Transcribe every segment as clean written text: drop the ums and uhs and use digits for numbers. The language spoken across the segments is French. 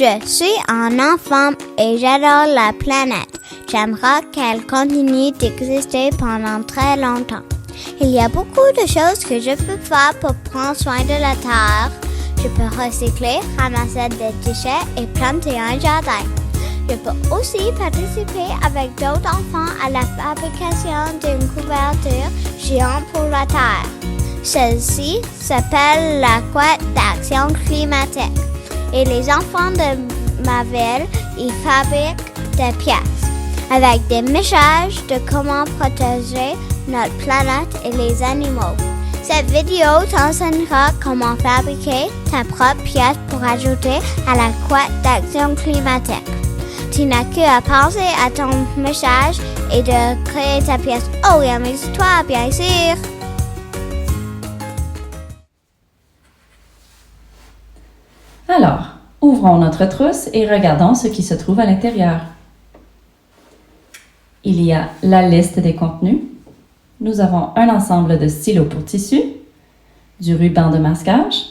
Je suis un enfant et j'adore la planète. J'aimerais qu'elle continue d'exister pendant très longtemps. Il y a beaucoup de choses que je peux faire pour prendre soin de la Terre. Je peux recycler, ramasser des déchets et planter un jardin. Je peux aussi participer avec d'autres enfants à la fabrication d'une couverture géante pour la Terre. Celle-ci s'appelle la couette d'action climatique. Et les enfants de ma ville y fabriquent des pièces avec des messages de comment protéger notre planète et les animaux. Cette vidéo t'enseignera comment fabriquer ta propre pièce pour ajouter à la couette d'action climatique. Tu n'as qu'à penser à ton message et de créer ta pièce. Oh, et amuse-toi, bien sûr! Alors, ouvrons notre trousse et regardons ce qui se trouve à l'intérieur. Il y a la liste des contenus. Nous avons un ensemble de stylos pour tissu, du ruban de masquage,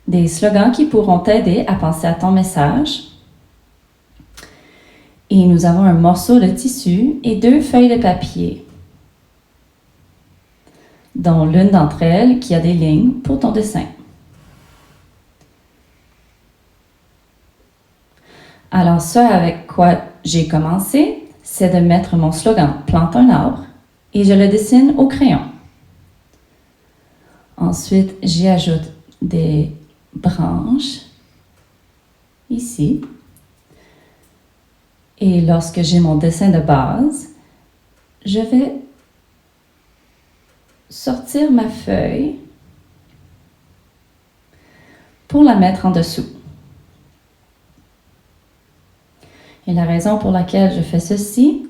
des slogans qui pourront t'aider à penser à ton message. Et nous avons un morceau de tissu et 2 feuilles de papier, dont l'une d'entre elles qui a des lignes pour ton dessin. Alors, ce avec quoi j'ai commencé, c'est de mettre mon slogan « Plante un arbre » et je le dessine au crayon. Ensuite, j'y ajoute des branches ici. Et lorsque j'ai mon dessin de base, je vais sortir ma feuille pour la mettre en dessous. Et la raison pour laquelle je fais ceci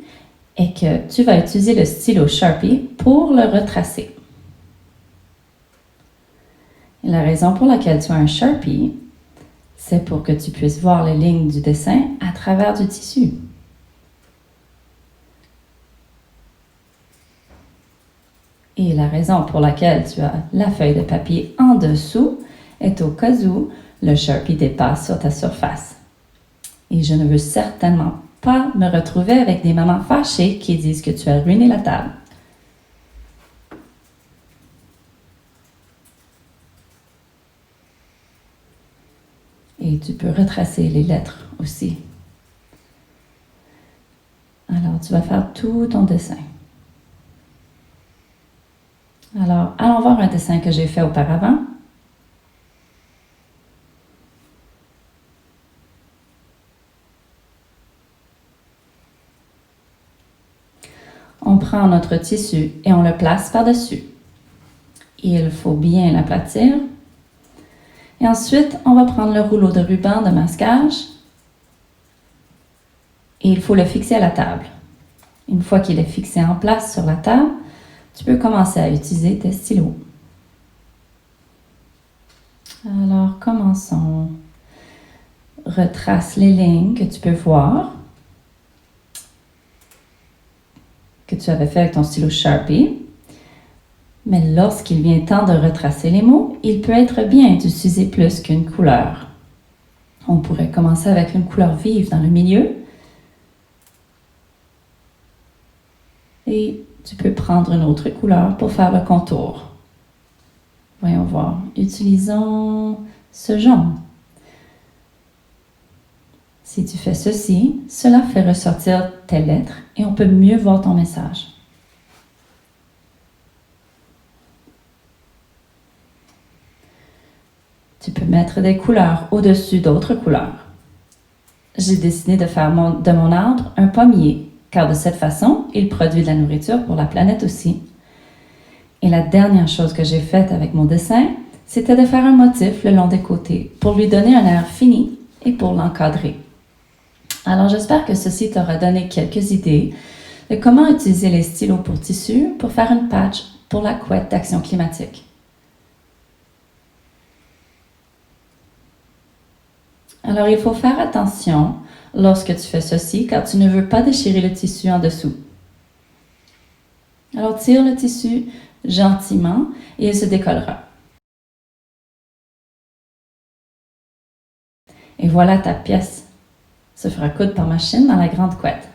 est que tu vas utiliser le stylo Sharpie pour le retracer. Et la raison pour laquelle tu as un Sharpie, c'est pour que tu puisses voir les lignes du dessin à travers du tissu. Et la raison pour laquelle tu as la feuille de papier en dessous est au cas où le Sharpie dépasse sur ta surface. Et je ne veux certainement pas me retrouver avec des mamans fâchées qui disent que tu as ruiné la table. Et tu peux retracer les lettres aussi. Alors, tu vas faire tout ton dessin. Alors, allons voir un dessin que j'ai fait auparavant. On prend notre tissu et on le place par-dessus. Il faut bien l'aplatir. Et ensuite, on va prendre le rouleau de ruban de masquage et il faut le fixer à la table. Une fois qu'il est fixé en place sur la table, tu peux commencer à utiliser tes stylos. Alors, commençons. Retrace les lignes que tu peux voir, que tu avais fait avec ton stylo Sharpie. Mais lorsqu'il vient temps de retracer les mots, il peut être bien d'utiliser plus qu'une couleur. On pourrait commencer avec une couleur vive dans le milieu. Et tu peux prendre une autre couleur pour faire le contour. Voyons voir. Utilisons ce jaune. Si tu fais ceci, cela fait ressortir tes lettres et on peut mieux voir ton message. Tu peux mettre des couleurs au-dessus d'autres couleurs. J'ai décidé de faire de mon arbre un pommier, car de cette façon, il produit de la nourriture pour la planète aussi. Et la dernière chose que j'ai faite avec mon dessin, c'était de faire un motif le long des côtés pour lui donner un air fini et pour l'encadrer. Alors j'espère que ceci t'aura donné quelques idées de comment utiliser les stylos pour tissu pour faire une patch pour la couette d'action climatique. Alors il faut faire attention lorsque tu fais ceci car tu ne veux pas déchirer le tissu en dessous. Alors tire le tissu gentiment et il se décollera. Et voilà ta pièce se fera coudre par machine dans la grande couette.